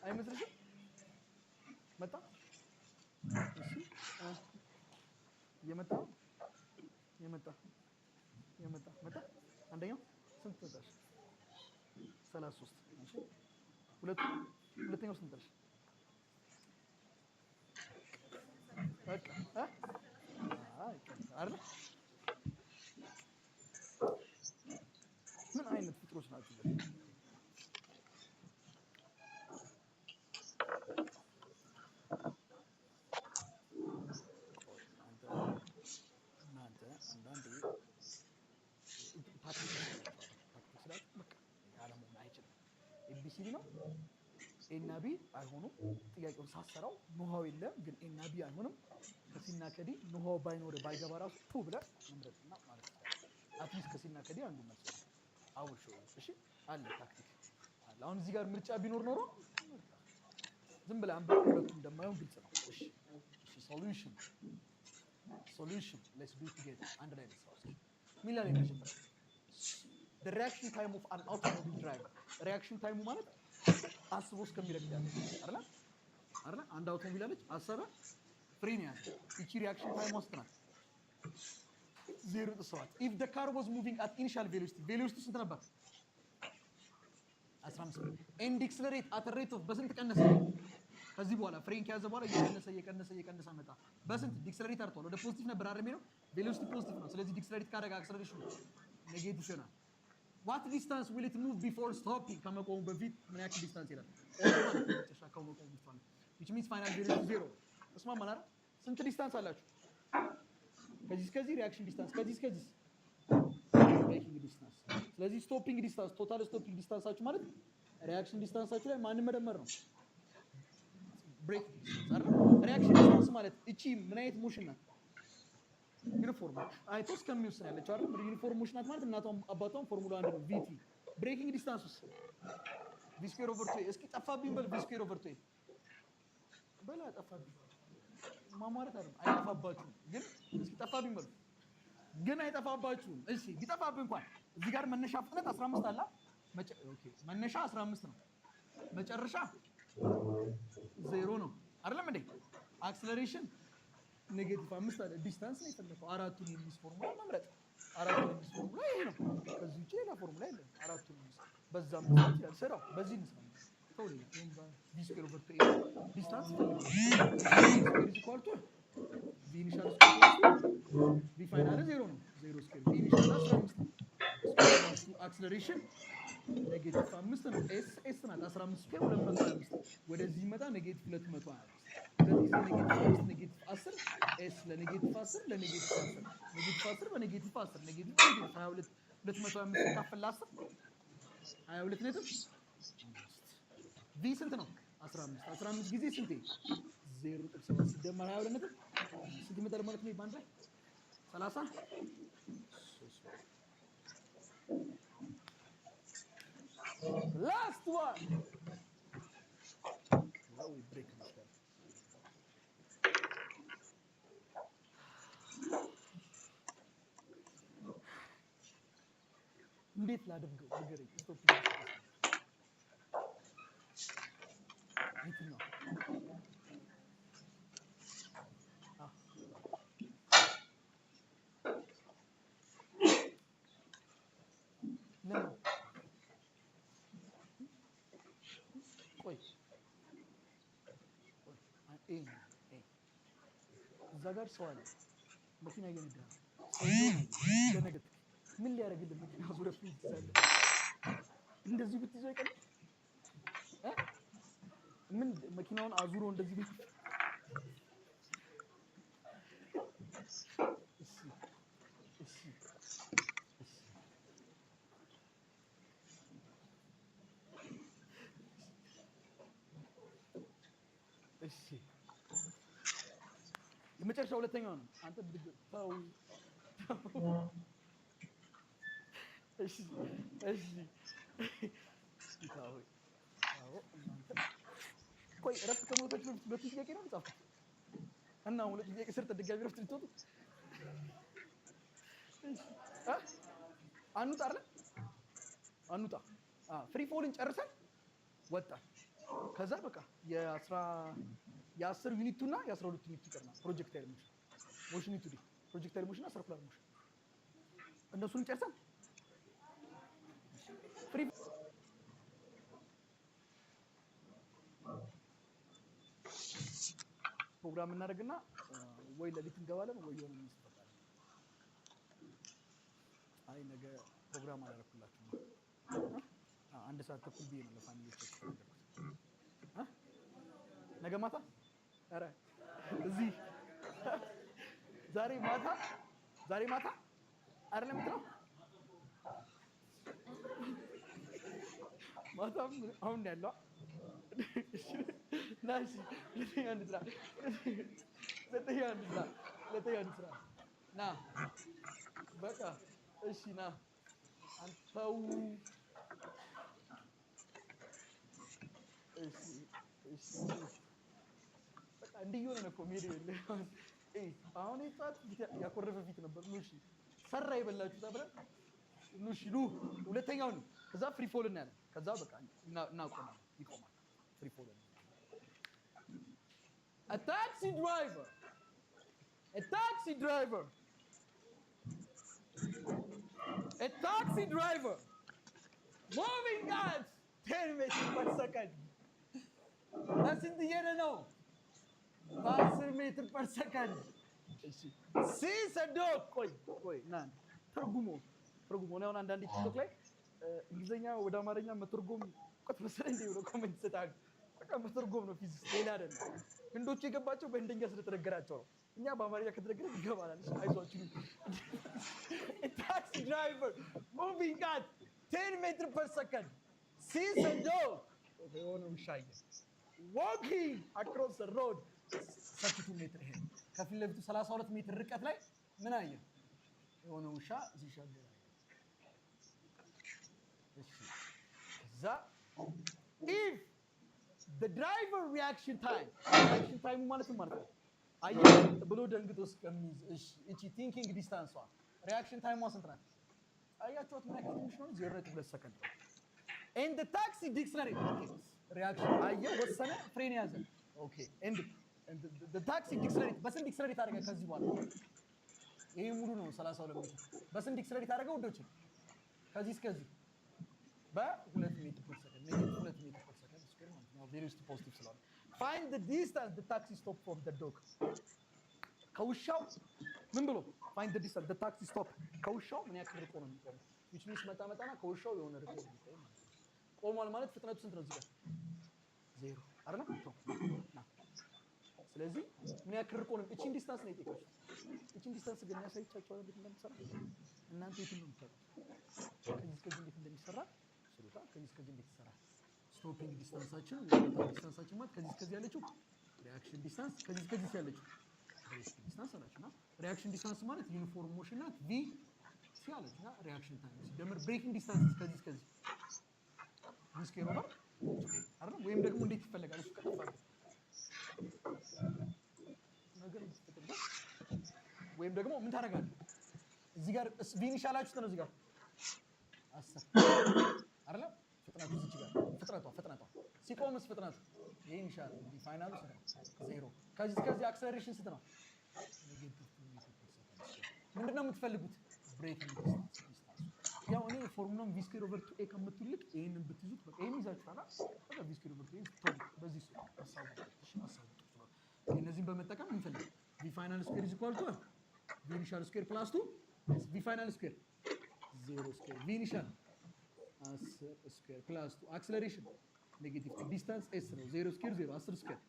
አይመስልሽም? መጣ እሺ የመጣ መጣ አንደኛው ስንት መጣሽ? 33 እሺ ሁለተኛው ስንት መጣሽ? በቃ አይደል? ምን አይነት ፍጥሮች ናቸው? አንዳንዴ ኤቢሲዲ ነው ኤና ቢ አይሆኑም። ጥያቄውን ሳሰራው ኖሃው የለም ግን ኤና ቢ አይሆንም። ከሲና ከዲ ኖሃው ባይኖር ባይገባ ራሱ ቱ ብለህ መምረጥና ማለት ነው። አትሊስት ከሲና ከዲ አንዱ መልስ ነው። አውሾ እሺ አለ ታክቲክ አለ። አሁን እዚህ ጋር ምርጫ ቢኖር ኖሮ ዝም ብለህ አንብበህ ሁለቱም እንደማይሆን ግልጽ ነው። እሺ ሶሉሽን ሌትስ ዱ ኢት ቱጌዘር አንድ ላይ ልስራው እስኪ ሚላን የመጀመሪያ the reaction time of an automobile driver reaction time ማለት አስቦ እስከሚረግጥ ያለ አይደል? አንድ አውቶሞቢል አለች አሰበ ፍሬን ያዘ። እቺ ሪአክሽን ታይም ውስጥ ናት 0.7 if the car was moving at initial velocity ስንት ነበር? 15 and accelerate at a rate of በስንት ቀነሰ? ከዚህ በኋላ ፍሬን ከያዘ በኋላ እየቀነሰ መጣ። በስንት ዲክሰለሬት አርቷል? ወደ ፖዚቲቭ ነበር አይደል የሚለው? ቬሎሲቲ ፖዚቲቭ ነው። ስለዚህ ዲክሰለሬት ካደረገ አክሰለሬሽኑ ኔጌቲቭ ይሆናል። what distance will it move before stopping? ከመቆሙ በፊት ምን ያክል ዲስታንስ ይላል? ተሻካው መቆሙ በፊት which means final velocity 0 እስማማን አይደል? ስንት ዲስታንስ አላችሁ? ከዚህ ሪአክሽን ዲስታንስ ከዚህ ብሬኪንግ ዲስታንስ። ስለዚህ ስቶፒንግ ዲስታንስ ቶታል ስቶፒንግ ዲስታንሳችሁ ማለት ሪአክሽን ዲስታንሳችሁ ላይ ማንን መደመር ነው? ብሬክ ዲስታንስ አይደል? ሪአክሽን ዲስታንስ ማለት እቺ ምን አይነት ሞሽን ናት? ዩኒፎርም አይቶ እስከሚወስን ያለችው አይደል? ዩኒፎርም ሞሽን ናት ማለት እናቷም አባቷም ፎርሙላ 1 ነው ቪቲ። ብሬኪንግ ዲስታንስስ ቪ ስኩዌር ኦቨር 2 እስኪ ጠፋብኝ በል ቪ ስኩዌር ኦቨር 2 በላ ጠፋብኝ ማማረት አይደል? አይጠፋባችሁም ግን እስኪ ጠፋብኝ በል ግን አይጠፋባችሁም። እሺ ቢጠፋብኝ እንኳን እዚህ ጋር መነሻ ፍጥነት 15 አለ። ኦኬ መነሻ 15 ነው መጨረሻ 0 ነው አይደለም እንዴ? አክሰለሬሽን ኔጌቲቭ 5 አለ። ዲስታንስ ነው የፈለከው። አራቱን የሚስ ፎርሙላ መምረጥ። አራቱን የሚስ ፎርሙላ ይሄ ነው። ከዚህ ውጪ ሌላ ፎርሙላ የለም። አራቱን የሚስ በዛም መስራት ይችላል። ስራው በዚህ እንስራ ተውልኝ። ቪ ስኩዌር ኦቨር 2 ዲስታንስ ፈልጉ። ኢዝ ኢኳል ቱ ቪ ኢኒሻል ስኩዌር ቪ ፋይናል 0 ነው። 0 ስኩዌር ቪ ኢኒሻል 15 አክሰለሬሽን ኔጌቲቭ 5 ነው። ኤስ ናት 15 ስኩዌር 225 ወደዚህ መጣ ኔጌቲቭ 225 ኔጌቲቭ 10 ኤስ ለኔጌቲቭ 10 ለኔጌቲቭ 10 ኔጌቲቭ 10 በኔጌቲቭ 10 ኔጌቲቭ 22 225 ሲካፈል 10 22 ነጥብ ቪ ስንት ነው? 15 ጊዜ ስንቴ 0.7 ሲደመር 22 ነጥብ ስንት ይመጣል ማለት ነው? ባንድ ላይ 30 last one now we break this down. እንዴት ላድርገው ንገረኝ። ስቶፕ የትኛው ለምን ቆይ እዛ ጋር ሰው አለ መኪና እየነዳ ደነገጥ ምን ሊያደርግልህ መኪና ዙሪያ ፍሪዝ ይዛለ እንደዚህ ብትይዘው ይቀር ምን መኪናውን አዙሮ እንደዚህ ቢት እሺ የመጨረሻ ሁለተኛው ነው። አንተ ብድግ ታው እሺ ታው እናንተ ቆይ ረፍት ከሞታችሁ በፊት ጥያቄ ነው የምጻፈው እና ሁለት ጥያቄ ስር ተደጋሚ ረፍት ልትወጡ አንውጣ ፍሪ ፎልን ጨርሰን ወጣ ከዛ በቃ የ10 ዩኒት እና የ12 ዩኒት ይቀርናል። ፕሮጀክታይል ሞሽን ሞሽን ዩኒት ዲ ፕሮጀክታይል ሞሽን እና ሰርኩላር ሞሽን እነሱን ጨርሰን ፍሪ ፕሮግራም እናደርግና ወይ ለሊት እንገባለን ወይ የሆነ እንስፈታለን። አይ ነገ ፕሮግራም አላደረኩላችሁም። አንድ ሰዓት ተኩል ብዬ ነው ለፋሚሊዎቻችሁ ተናገርኩት። ነገ ማታ ኧረ እዚህ ዛሬ ማታ አይደለም የምትለው ማታም አሁን ያለው ናሽ ለተኛ አንድ ስራ ና በቃ እሺ ና አንተው እሺ በቃ እንዲሆነ ነው እኮ ሜዲ አሁን ይጣት ያኮረፈ ፊት ነበር። ኑሺ ሰራ ይበላችሁ ታብረ ኑሺ ሁለተኛው ነው። ከዛ ፍሪ ፎል እና ያለ ከዛ በቃ እናቆማለን ይቆማል። ፍሪ ፎል a taxi driver moving at 10 meters per second. በስንት እየሄደ ነው? በ10 ሜትር ፐር ሰከንድ። እሺ ሲሰዶ ቆይ ና ተርጉሞ ነው። አንዳንድ ቲክቶክ ላይ እንግሊዘኛ ወደ አማርኛ መተርጎም እውቀት መሰለኝ ብሎ ኮሜንት ሰጣል። በቃ መተርጎም ነው ፊዚክስ፣ ሌላ አይደለም። ህንዶቹ የገባቸው በህንደኛ ስለተነገራቸው ነው። እኛ በአማርኛ ከተነገረ ይገባናል። አይዟችሁ። ታክሲ ድራይቨር ሙቪንግ አት 10 ሜትር ፐር ሰከንድ ሲሰዶ የሆነ ውሻዬ walking across the road 32 ሜትር ሄደ። ከፊት ለፊቱ 32 ሜትር ርቀት ላይ ምን አየ? የሆነ ውሻ ሲሻገር። እሺ ከዛ if the driver reaction time ማለት ነው አየ ብሎ ደንግጦ እስከሚይዝ እቺ ቲንኪንግ ዲስታንሷ ሪአክሽን ታይሟ ስንት ናት? አያችሁት? ምን ያክል ትንሽ ነው? 0.2 ሰከንድ። and the taxi dictionary reaction አየ ወሰነ፣ ፍሬን ያዘ። ኦኬ and the taxi dictionary በስንት ዲክሽነሪ ታደርጋ? ከዚህ በኋላ ይሄ ሙሉ ነው 32 ሜትር። በስንት ዲክሽነሪ ታደርጋ ወዶች? ከዚህ እስከዚህ በ2 ሜትር ፐር ሰከንድ ኔጌቲቭ 2 ሜትር ፐር ሰከንድ ስኩዌር ማለት ነው። ቬሎሲቲ ፖዚቲቭ ስለሆነ find the distance the taxi stop from the dog። ከውሻው ምን ብሎ find the distance the taxi stop ከውሻው ምን ያክል ርቆ ነው የሚቆመው? which means መጣና ከውሻው የሆነ ርቆ ነው የሚቆመው። ቆሟል ማለት ፍጥነቱ ስንት ነው? እዚህ ጋር 0 አይደል? ስለዚህ ምን ያክል ርቆ ነው? እቺን ዲስታንስ ነው የጠየቀችው። እቺን ዲስታንስ ግን ያሳይቻችኋል እንዴት እንደምትሰራ። እናንተ የት ነው የምትሰሩት? ከዚህ እስከዚህ እንዴት እንደሚሰራ ስሩታ። ከዚህ እስከዚህ እንዴት ይሰራል? ስቶፒንግ ዲስታንሳችን ማለት ከዚህ እስከዚህ ያለችው ሪአክሽን ዲስታንስ፣ ከዚህ እስከዚህ ያለችው ብሬኪንግ ዲስታንስ አላችሁና ሪአክሽን ዲስታንስ ማለት ዩኒፎርም ሞሽን ናት። ቪ ሲ አላችሁና ሪአክሽን ታይም ሲደመር ብሬኪንግ ዲስታንስ ከዚህ እስከዚህ ስኬር ኦቨር አይደል? ወይም ደግሞ እንዴት ይፈለጋል? እሱ ከተፋለ ነገር ይፈጠራል። ወይም ደግሞ ምን ታደርጋለህ? እዚህ ጋር ቪን ይሻላችሁ ነው። እዚህ ጋር 10 አይደል? ፍጥነቱ እዚህ ጋር ፍጥነቷ ሲቆምስ ፍጥነቱ ይሄን ይሻላል። ፋይናሉ 0። ከዚህ እስከዚህ አክሰለሬሽን ስንት ነው? ኔጌቲቭ 2 ሜትር ፐር ሰከንድ። ምንድነው የምትፈልጉት? ብሬኪንግ ዲስታንስ። ያው እኔ ፎርሙላም ቪ ስኩዌር ኦቨር 2a ከምትልቅ ይሄንን ብትይዙት በቃ ይሄን ይዛችኋል። በቃ ቪ ስኩዌር ኦቨር 2a በዚህ አሳውቁ። እነዚህን በመጠቀም እንፈልግ ቪ ፋይናል ስኩዌር ኢዝ ኢኳል ቱ ቪ ኢኒሻል ስኩዌር ፕላስ 2 ቪ ፋይናል ስኩዌር 0 ስኩዌር ቪ ኢኒሻል 10 ስኩዌር ፕላስ 2 አክሰለሬሽን ኔጌቲቭ ዲስታንስ ኤስ ነው 0 ስኩዌር 0 10 ስኩዌር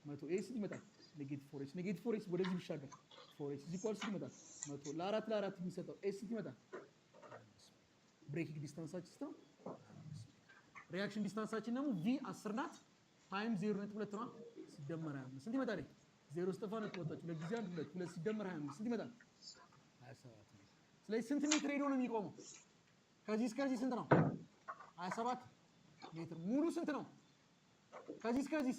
100 ኤስ ይመጣል። ኔጌቲቭ 4h ወደዚህ ቢሻገር 4h ኢዝ ኢኳል ቱ ይመጣል 100 ለ4 የሚሰጠው ኤስ ይመጣል። ብሬኪንግ ዲስታንሳችን ነው። ሪአክሽን ዲስታንሳችን ደግሞ ቪ 10 ናት ታይም 0.2 ነው ሲደመር 25 ስንት ይመጣል? 0 ስቴፋኖስ ወጣች ለጊዜ 2 ሲደመር 25 ስንት ይመጣል? 27 ሜትር። ስለዚህ ስንት ሜትር ሄዶ ነው የሚቆመው? ከዚህ እስከዚህ ስንት ነው? 27 ሜትር። ሙሉ ስንት ነው? ከዚህ እስከዚህ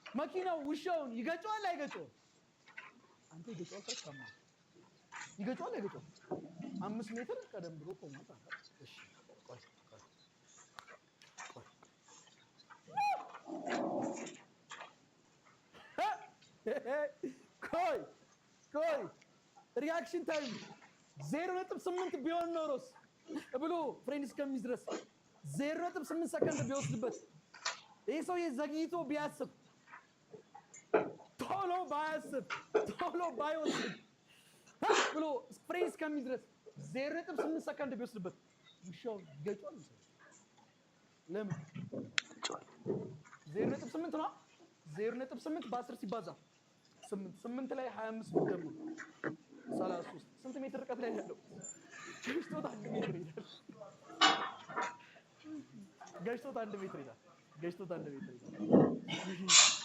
መኪናው ውሻውን ይገጨዋል አይገጨውም? አንተ ይገጨዋል ተከማ ይገጨዋል አይገጨውም? 5 ሜትር ቀደም ብሎ ቆሟል። እሺ ቆይ ቆይ ሪአክሽን ታይም 0.8 ቢሆን ኖሮስ ብሎ ፍሬንድ እስከሚይዝ ድረስ 0.8 ሰከንድ ቢወስድበት ይህ ሰውዬ ዘግይቶ ቢያስብ ቶሎ ባያስብ ቶሎ ባይወስድ ብሎ ፍሬንድ እስከሚይዝ ድረስ 0.8 ሰከንድ ቢወስድበት ውሻው ይገጫል። ለምን 0.8 ነው? 0.8 በ10 ሲባዛ 8 ላይ 25 ደግሞ 33 ስንት ሜትር ርቀት ላይ ያለው? ገጭቶት 1 ሜትር ይላል። ገጭቶት 1 ሜትር ይላል።